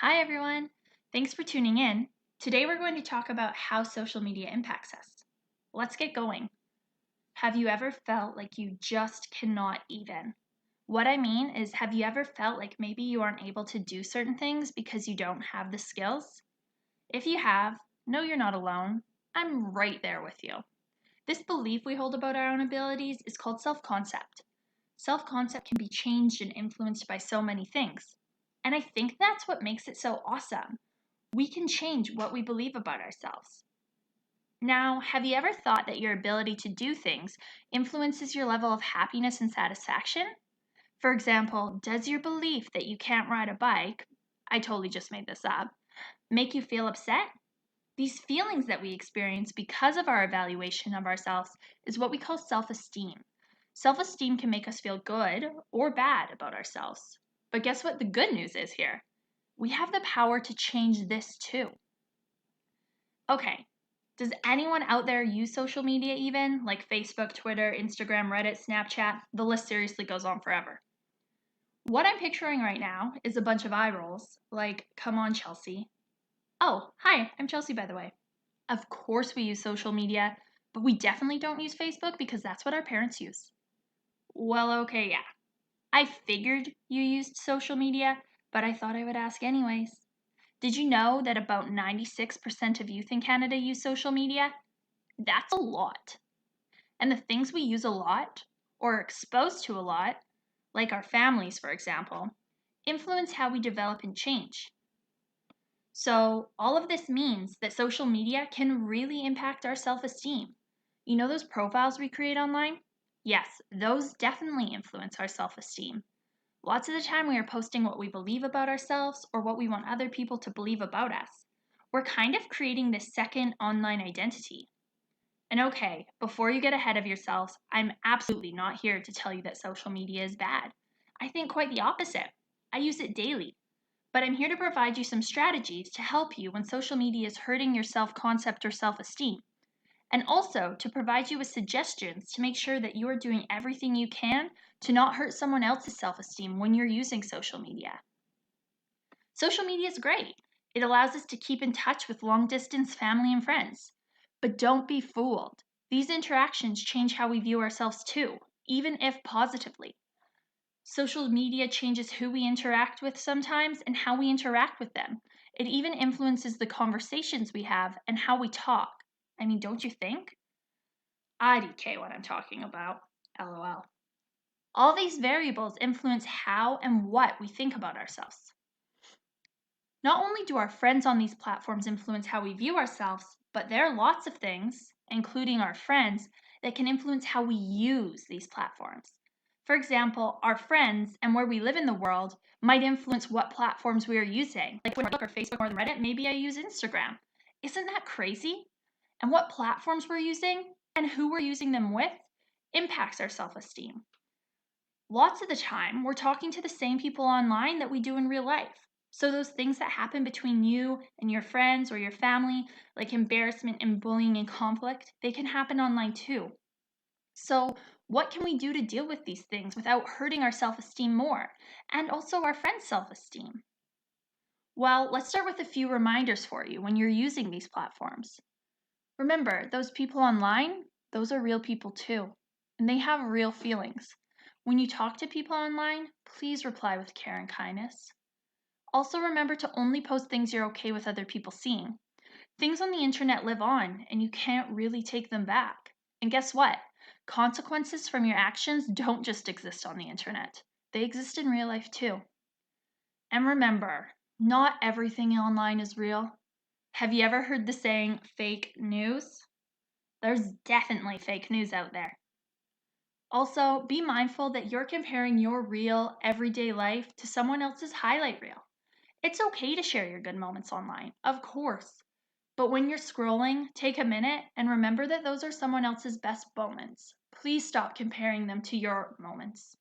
Hi, everyone. Thanks for tuning in. Today, we're going to talk about how social media impacts us. Let's get going. Have you ever felt like you just cannot even? What I mean is, have you ever felt like maybe you aren't able to do certain things because you don't have the skills? If you have, no, you're not alone. I'm right there with you. This belief we hold about our own abilities is called self concept. Self concept can be changed and influenced by so many things. And I think that's what makes it so awesome. We can change what we believe about ourselves. Now, have you ever thought that your ability to do things influences your level of happiness and satisfaction? For example, does your belief that you can't ride a bike, I totally just made this up, make you feel upset? These feelings that we experience because of our evaluation of ourselves is what we call self esteem. Self esteem can make us feel good or bad about ourselves. But guess what the good news is here? We have the power to change this too. Okay, does anyone out there use social media even? Like Facebook, Twitter, Instagram, Reddit, Snapchat? The list seriously goes on forever. What I'm picturing right now is a bunch of eye rolls, like, come on, Chelsea. Oh, hi, I'm Chelsea, by the way. Of course, we use social media, but we definitely don't use Facebook because that's what our parents use. Well, okay, yeah. I figured you used social media, but I thought I would ask anyways. Did you know that about 96% of youth in Canada use social media? That's a lot. And the things we use a lot, or are exposed to a lot, like our families, for example, influence how we develop and change. So, all of this means that social media can really impact our self esteem. You know those profiles we create online? Yes, those definitely influence our self esteem. Lots of the time, we are posting what we believe about ourselves or what we want other people to believe about us. We're kind of creating this second online identity. And okay, before you get ahead of yourselves, I'm absolutely not here to tell you that social media is bad. I think quite the opposite. I use it daily. But I'm here to provide you some strategies to help you when social media is hurting your self concept or self esteem. And also to provide you with suggestions to make sure that you are doing everything you can to not hurt someone else's self esteem when you're using social media. Social media is great. It allows us to keep in touch with long distance family and friends. But don't be fooled. These interactions change how we view ourselves too, even if positively. Social media changes who we interact with sometimes and how we interact with them. It even influences the conversations we have and how we talk. I mean, don't you think? IDK what I'm talking about. LOL. All these variables influence how and what we think about ourselves. Not only do our friends on these platforms influence how we view ourselves, but there are lots of things, including our friends, that can influence how we use these platforms. For example, our friends and where we live in the world might influence what platforms we are using. Like when I look at Facebook or Reddit, maybe I use Instagram. Isn't that crazy? And what platforms we're using and who we're using them with impacts our self esteem. Lots of the time, we're talking to the same people online that we do in real life. So, those things that happen between you and your friends or your family, like embarrassment and bullying and conflict, they can happen online too. So, what can we do to deal with these things without hurting our self esteem more and also our friends' self esteem? Well, let's start with a few reminders for you when you're using these platforms. Remember, those people online, those are real people too, and they have real feelings. When you talk to people online, please reply with care and kindness. Also, remember to only post things you're okay with other people seeing. Things on the internet live on, and you can't really take them back. And guess what? Consequences from your actions don't just exist on the internet, they exist in real life too. And remember, not everything online is real. Have you ever heard the saying fake news? There's definitely fake news out there. Also, be mindful that you're comparing your real, everyday life to someone else's highlight reel. It's okay to share your good moments online, of course. But when you're scrolling, take a minute and remember that those are someone else's best moments. Please stop comparing them to your moments.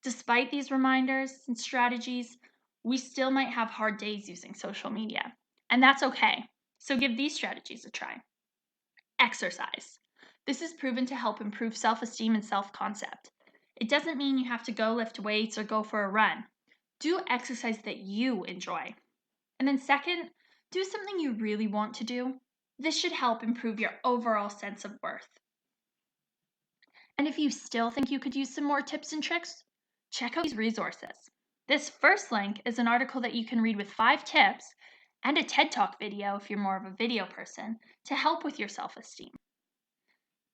Despite these reminders and strategies, we still might have hard days using social media. And that's okay. So give these strategies a try. Exercise. This is proven to help improve self esteem and self concept. It doesn't mean you have to go lift weights or go for a run. Do exercise that you enjoy. And then, second, do something you really want to do. This should help improve your overall sense of worth. And if you still think you could use some more tips and tricks, check out these resources. This first link is an article that you can read with 5 tips and a TED Talk video if you're more of a video person to help with your self esteem.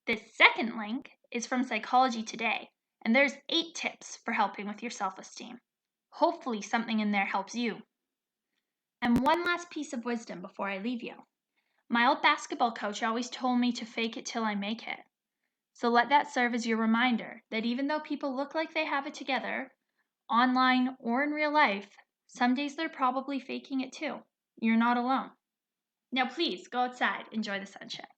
This second link is from Psychology Today, and there's 8 tips for helping with your self esteem. Hopefully, something in there helps you. And one last piece of wisdom before I leave you. My old basketball coach always told me to fake it till I make it. So let that serve as your reminder that even though people look like they have it together, online or in real life, some days they're probably faking it too. You're not alone. Now please go outside, enjoy the sunshine.